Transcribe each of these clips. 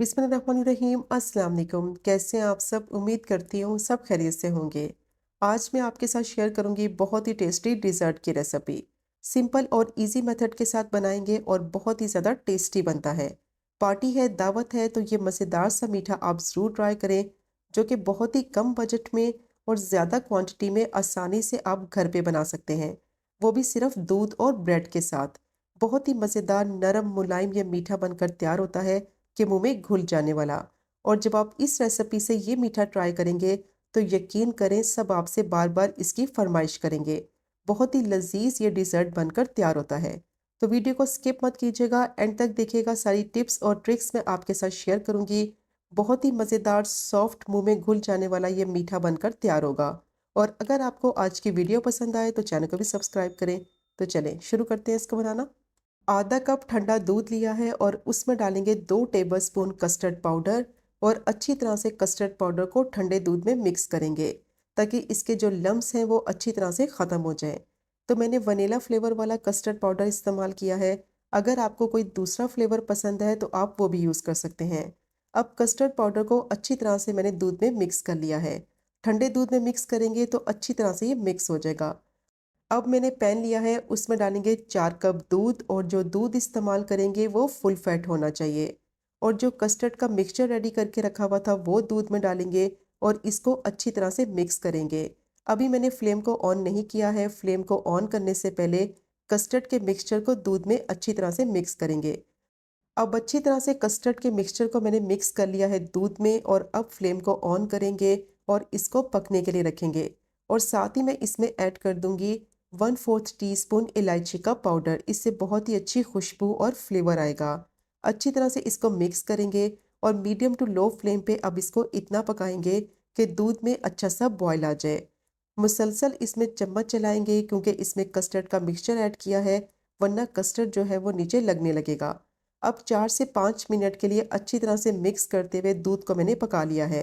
बिस्मिल्लाहिर्रहमानिर्रहीम। अस्सलाम वालेकुम। कैसे हैं आप सब? उम्मीद करती हूँ सब खैरियत से होंगे। आज मैं आपके साथ शेयर करूँगी बहुत ही टेस्टी डिज़र्ट की रेसिपी। सिंपल और इजी मेथड के साथ बनाएंगे और बहुत ही ज़्यादा टेस्टी बनता है। पार्टी है, दावत है, तो ये मज़ेदार सा मीठा आप ज़रूर ट्राई करें, जो कि बहुत ही कम बजट में और ज़्यादा क्वांटिटी में आसानी से आप घर पे बना सकते हैं, वो भी सिर्फ दूध और ब्रेड के साथ। बहुत ही मज़ेदार, नरम, मुलायम ये मीठा बनकर तैयार होता है कि मुंह में घुल जाने वाला। और जब आप इस रेसिपी से ये मीठा ट्राई करेंगे तो यकीन करें सब आपसे बार बार इसकी फरमाइश करेंगे। बहुत ही लजीज ये डिज़र्ट बनकर तैयार होता है। तो वीडियो को स्किप मत कीजिएगा, एंड तक देखिएगा। सारी टिप्स और ट्रिक्स मैं आपके साथ शेयर करूंगी। बहुत ही मज़ेदार, सॉफ्ट, मुंह में घुल जाने वाला ये मीठा बनकर तैयार होगा। और अगर आपको आज की वीडियो पसंद आए तो चैनल को भी सब्सक्राइब करें। तो चलें शुरू करते हैं इसको बनाना। आधा कप ठंडा दूध लिया है और उसमें डालेंगे 2 टेबलस्पून कस्टर्ड पाउडर। और अच्छी तरह से कस्टर्ड पाउडर को ठंडे दूध में मिक्स करेंगे ताकि इसके जो लम्स हैं वो अच्छी तरह से ख़त्म हो जाए। तो मैंने वनीला फ्लेवर वाला कस्टर्ड पाउडर इस्तेमाल किया है। अगर आपको कोई दूसरा फ्लेवर पसंद है तो आप वो भी यूज़ कर सकते हैं। अब कस्टर्ड पाउडर को अच्छी तरह से मैंने दूध में मिक्स कर लिया है। ठंडे दूध में मिक्स करेंगे तो अच्छी तरह से ये मिक्स हो जाएगा। अब मैंने पैन लिया है, उसमें डालेंगे 4 कप दूध, और जो दूध इस्तेमाल करेंगे वो फुल फैट होना चाहिए। और जो कस्टर्ड का मिक्सचर रेडी करके रखा हुआ था वो दूध में डालेंगे और इसको अच्छी तरह से मिक्स करेंगे। अभी मैंने फ्लेम को ऑन नहीं किया है। फ्लेम को ऑन करने से पहले कस्टर्ड के मिक्सचर को दूध में अच्छी तरह से मिक्स करेंगे। अब अच्छी तरह से कस्टर्ड के मिक्सचर को मैंने मिक्स कर लिया है दूध में, और अब फ्लेम को ऑन करेंगे और इसको पकने के लिए रखेंगे। और साथ ही मैं इसमें ऐड कर दूंगी 1/4 टीस्पून इलायची का पाउडर। इससे बहुत ही अच्छी खुशबू और फ्लेवर आएगा। अच्छी तरह से इसको मिक्स करेंगे और मीडियम टू लो फ्लेम पे अब इसको इतना पकाएंगे कि दूध में अच्छा सा बॉयल आ जाए। मुसलसल इसमें चम्मच चलाएंगे क्योंकि इसमें कस्टर्ड का मिक्सचर ऐड किया है, वरना कस्टर्ड जो है वो नीचे लगने लगेगा। अब 4 से 5 मिनट के लिए अच्छी तरह से मिक्स करते हुए दूध को मैंने पका लिया है।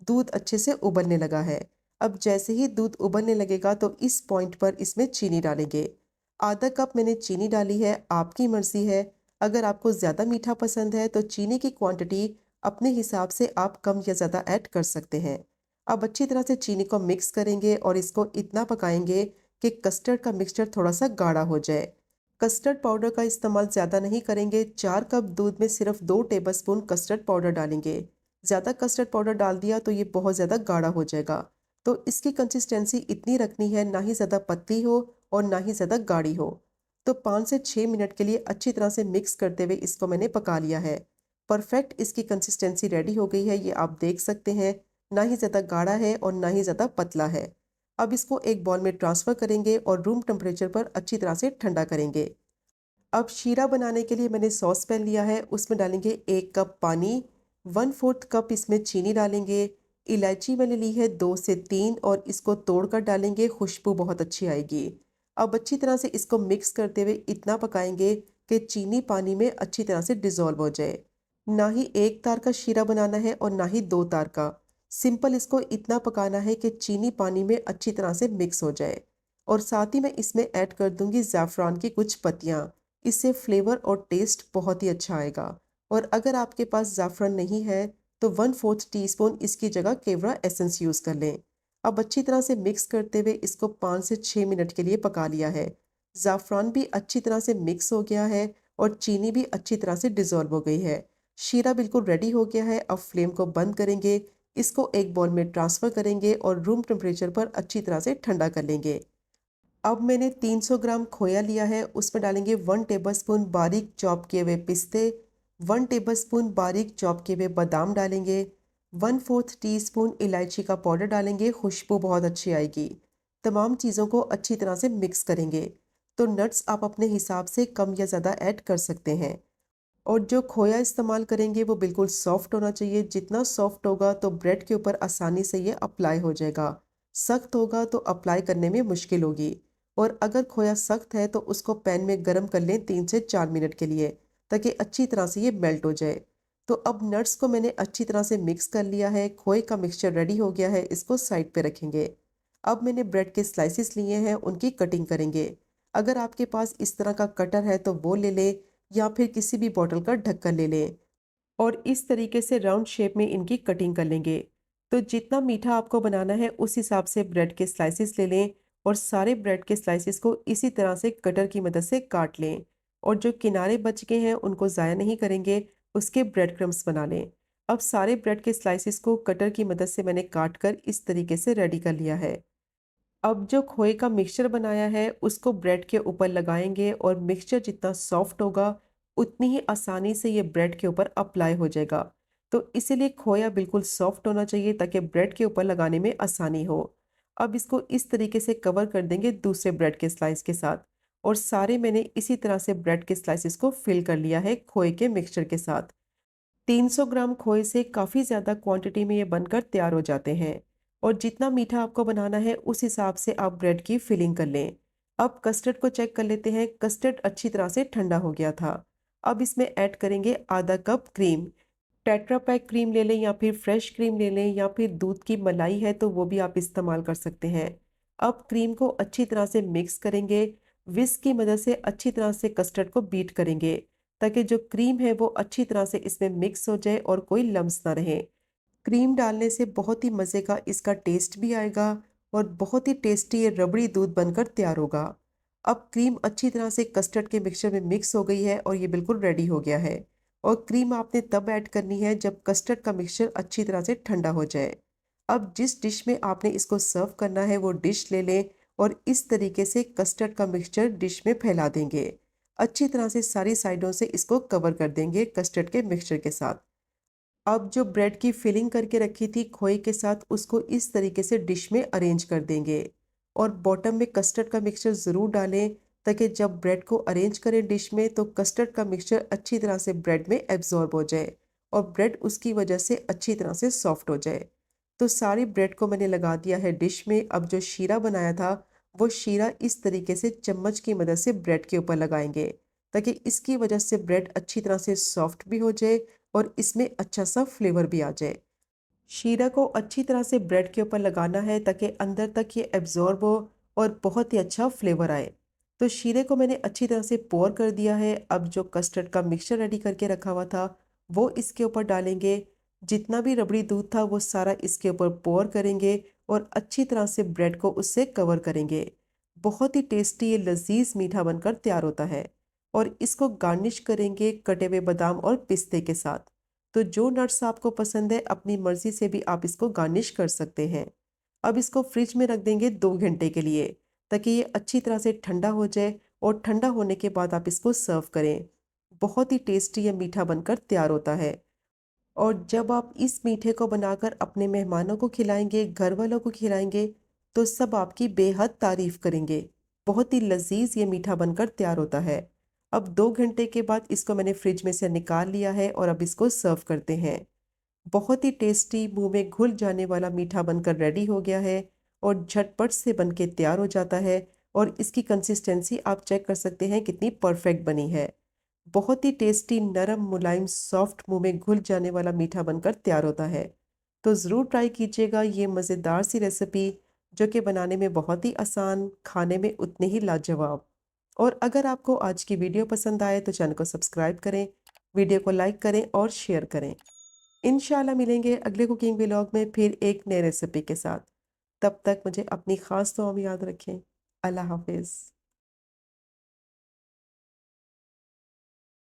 दूध अच्छे से उबलने लगा है। अब जैसे ही दूध उबलने लगेगा तो इस पॉइंट पर इसमें चीनी डालेंगे। आधा कप मैंने चीनी डाली है, आपकी मर्जी है। अगर आपको ज़्यादा मीठा पसंद है तो चीनी की क्वांटिटी अपने हिसाब से आप कम या ज़्यादा ऐड कर सकते हैं। अब अच्छी तरह से चीनी को मिक्स करेंगे और इसको इतना पकाएंगे कि कस्टर्ड का मिक्सचर थोड़ा सा गाढ़ा हो जाए। कस्टर्ड पाउडर का इस्तेमाल ज़्यादा नहीं करेंगे। 4 कप दूध में सिर्फ 2 टेबलस्पून कस्टर्ड पाउडर डालेंगे। ज़्यादा कस्टर्ड पाउडर डाल दिया तो ये बहुत ज़्यादा गाढ़ा हो जाएगा। तो इसकी कंसिस्टेंसी इतनी रखनी है, ना ही ज़्यादा पतली हो और ना ही ज़्यादा गाढ़ी हो। तो 5 से 6 मिनट के लिए अच्छी तरह से मिक्स करते हुए इसको मैंने पका लिया है। परफेक्ट इसकी कंसिस्टेंसी रेडी हो गई है, ये आप देख सकते हैं। ना ही ज़्यादा गाढ़ा है और ना ही ज़्यादा पतला है। अब इसको एक बॉल में ट्रांसफ़र करेंगे और रूम टेम्परेचर पर अच्छी तरह से ठंडा करेंगे। अब शीरा बनाने के लिए मैंने सॉस पैन लिया है, उसमें डालेंगे 1 कप पानी। 1/4 कप इसमें चीनी डालेंगे। इलायची मैंने ली है 2 से 3, और इसको तोड़कर डालेंगे, खुशबू बहुत अच्छी आएगी। अब अच्छी तरह से इसको मिक्स करते हुए इतना पकाएंगे कि चीनी पानी में अच्छी तरह से डिज़ोल्व हो जाए। ना ही एक तार का शीरा बनाना है और ना ही 2 तार का। सिंपल इसको इतना पकाना है कि चीनी पानी में अच्छी तरह से मिक्स हो जाए। और साथ ही मैं इसमें ऐड कर दूंगी ज़ाफ़रान की कुछ पत्तियाँ। इससे फ्लेवर और टेस्ट बहुत ही अच्छा आएगा। और अगर आपके पास ज़ाफ़रान नहीं है तो 1/4 टीस्पून इसकी जगह केवड़ा एसेंस यूज़ कर लें। अब अच्छी तरह से मिक्स करते हुए इसको 5 से 6 मिनट के लिए पका लिया है। ज़ाफ़रान भी अच्छी तरह से मिक्स हो गया है और चीनी भी अच्छी तरह से डिज़ोल्व हो गई है। शीरा बिल्कुल रेडी हो गया है। अब फ्लेम को बंद करेंगे, इसको एक बाउल में ट्रांसफ़र करेंगे और रूम टेम्परेचर पर अच्छी तरह से ठंडा कर लेंगे। अब मैंने 300 ग्राम खोया लिया है, उसमें डालेंगे 1 टेबलस्पून बारीक चॉप किए हुए पिस्ते। 1 टेबलस्पून बारीक चॉप किए हुए बादाम डालेंगे। 1/4 टीस्पून इलायची का पाउडर डालेंगे, खुशबू बहुत अच्छी आएगी। तमाम चीज़ों को अच्छी तरह से मिक्स करेंगे। तो नट्स आप अपने हिसाब से कम या ज़्यादा ऐड कर सकते हैं। और जो खोया इस्तेमाल करेंगे वो बिल्कुल सॉफ्ट होना चाहिए। जितना सॉफ्ट होगा तो ब्रेड के ऊपर आसानी से ये अप्लाई हो जाएगा। सख्त होगा तो अप्लाई करने में मुश्किल होगी। और अगर खोया सख्त है तो उसको पैन में गर्म कर लें 3 से 4 मिनट के लिए, ताकि अच्छी तरह से ये मेल्ट हो जाए। तो अब नट्स को मैंने अच्छी तरह से मिक्स कर लिया है। खोए का मिक्सचर रेडी हो गया है, इसको साइड पे रखेंगे। अब मैंने ब्रेड के स्लाइसिस लिए हैं, उनकी कटिंग करेंगे। अगर आपके पास इस तरह का कटर है तो वो ले लें, या फिर किसी भी बॉटल का ढक्कन ले लें। और इस तरीके से राउंड शेप में इनकी कटिंग कर लेंगे। तो जितना मीठा आपको बनाना है उस हिसाब से ब्रेड के स्लाइसेस ले लें और सारे ब्रेड के स्लाइसेस को इसी तरह से कटर की मदद से काट लें। और जो किनारे बच गए हैं उनको ज़ाया नहीं करेंगे, उसके ब्रेड क्रम्स बना लें। अब सारे ब्रेड के स्लाइसेस को कटर की मदद से मैंने काट कर इस तरीके से रेडी कर लिया है। अब जो खोए का मिक्सचर बनाया है उसको ब्रेड के ऊपर लगाएंगे और मिक्सचर जितना सॉफ्ट होगा उतनी ही आसानी से ये ब्रेड के ऊपर अप्लाई हो जाएगा। तो इसीलिए खोया बिल्कुल सॉफ्ट होना चाहिए ताकि ब्रेड के ऊपर लगाने में आसानी हो। अब इसको इस तरीके से कवर कर देंगे दूसरे ब्रेड के स्लाइस के साथ। और सारे मैंने इसी तरह से ब्रेड के स्लाइसेस को फिल कर लिया है खोए के मिक्सचर के साथ। 300 ग्राम खोए से काफ़ी ज़्यादा क्वांटिटी में ये बनकर तैयार हो जाते हैं। और जितना मीठा आपको बनाना है उस हिसाब से आप ब्रेड की फिलिंग कर लें। अब कस्टर्ड को चेक कर लेते हैं। कस्टर्ड अच्छी तरह से ठंडा हो गया था। अब इसमें ऐड करेंगे आधा cup cream. Tetra pack cream ले लें या फिर फ्रेश क्रीम ले लें या फिर दूध की मलाई है तो वो भी आप इस्तेमाल कर सकते हैं। अब क्रीम को अच्छी तरह से मिक्स करेंगे। विस्क की मदद से अच्छी तरह से कस्टर्ड को बीट करेंगे ताकि जो क्रीम है वो अच्छी तरह से इसमें मिक्स हो जाए और कोई लम्स ना रहे। क्रीम डालने से बहुत ही मज़े का इसका टेस्ट भी आएगा और बहुत ही टेस्टी ये रबड़ी दूध बनकर तैयार होगा। अब क्रीम अच्छी तरह से कस्टर्ड के मिक्सचर में मिक्स हो गई है और ये बिल्कुल रेडी हो गया है। और क्रीम आपने तब ऐड करनी है जब कस्टर्ड का मिक्सचर अच्छी तरह से ठंडा हो जाए। अब जिस डिश में आपने इसको सर्व करना है वो डिश ले लें और इस तरीके से कस्टर्ड का मिक्सचर डिश में फैला देंगे। अच्छी तरह से सारी साइडों से इसको कवर कर देंगे कस्टर्ड के मिक्सचर के साथ। अब जो ब्रेड की फिलिंग करके रखी थी खोए के साथ उसको इस तरीके से डिश में अरेंज कर देंगे। और बॉटम में कस्टर्ड का मिक्सचर ज़रूर डालें ताकि जब ब्रेड को अरेंज करें डिश में तो कस्टर्ड का मिक्सचर अच्छी तरह से ब्रेड में एब्जॉर्ब हो जाए और ब्रेड उसकी वजह से अच्छी तरह से सॉफ्ट हो जाए। तो सारी ब्रेड को मैंने लगा दिया है डिश में। अब जो शीरा बनाया था वो शीरा इस तरीके से चम्मच की मदद से ब्रेड के ऊपर लगाएंगे ताकि इसकी वजह से ब्रेड अच्छी तरह से सॉफ्ट भी हो जाए और इसमें अच्छा सा फ्लेवर भी आ जाए। शीरा को अच्छी तरह से ब्रेड के ऊपर लगाना है ताकि अंदर तक ये एब्जॉर्ब हो और बहुत ही अच्छा फ्लेवर आए। तो शीरे को मैंने अच्छी तरह से पोर कर दिया है। अब जो कस्टर्ड का मिक्सचर रेडी करके रखा हुआ था वो इसके ऊपर डालेंगे। जितना भी रबड़ी दूध था वो सारा इसके ऊपर पोर करेंगे और अच्छी तरह से ब्रेड को उससे कवर करेंगे। बहुत ही टेस्टी ये लजीज मीठा बनकर तैयार होता है। और इसको गार्निश करेंगे कटे हुए बादाम और पिस्ते के साथ। तो जो नट्स आपको पसंद है अपनी मर्जी से भी आप इसको गार्निश कर सकते हैं। अब इसको फ्रिज में रख देंगे 2 घंटे के लिए ताकि ये अच्छी तरह से ठंडा हो जाए और ठंडा होने के बाद आप इसको सर्व करें। बहुत ही टेस्टी ये मीठा बनकर तैयार होता है। और जब आप इस मीठे को बनाकर अपने मेहमानों को खिलाएंगे, घर वालों को खिलाएंगे तो सब आपकी बेहद तारीफ करेंगे। बहुत ही लजीज ये मीठा बनकर तैयार होता है। अब 2 घंटे के बाद इसको मैंने फ्रिज में से निकाल लिया है और अब इसको सर्व करते हैं। बहुत ही टेस्टी मुंह में घुल जाने वाला मीठा बनकर रेडी हो गया है और झटपट से बनके तैयार हो जाता है। और इसकी कंसिस्टेंसी आप चेक कर सकते हैं कितनी परफेक्ट बनी है। बहुत ही टेस्टी नरम मुलायम सॉफ्ट मुंह में घुल जाने वाला मीठा बनकर तैयार होता है। तो ज़रूर ट्राई कीजिएगा ये मज़ेदार सी रेसिपी जो कि बनाने में बहुत ही आसान, खाने में उतने ही लाजवाब। और अगर आपको आज की वीडियो पसंद आए तो चैनल को सब्सक्राइब करें, वीडियो को लाइक करें और शेयर करें। इंशाल्लाह मिलेंगे अगले कुकिंग व्लॉग में फिर एक नए रेसिपी के साथ। तब तक मुझे अपनी ख़ास दुआ में याद रखें। अल्लाह हाफिज़।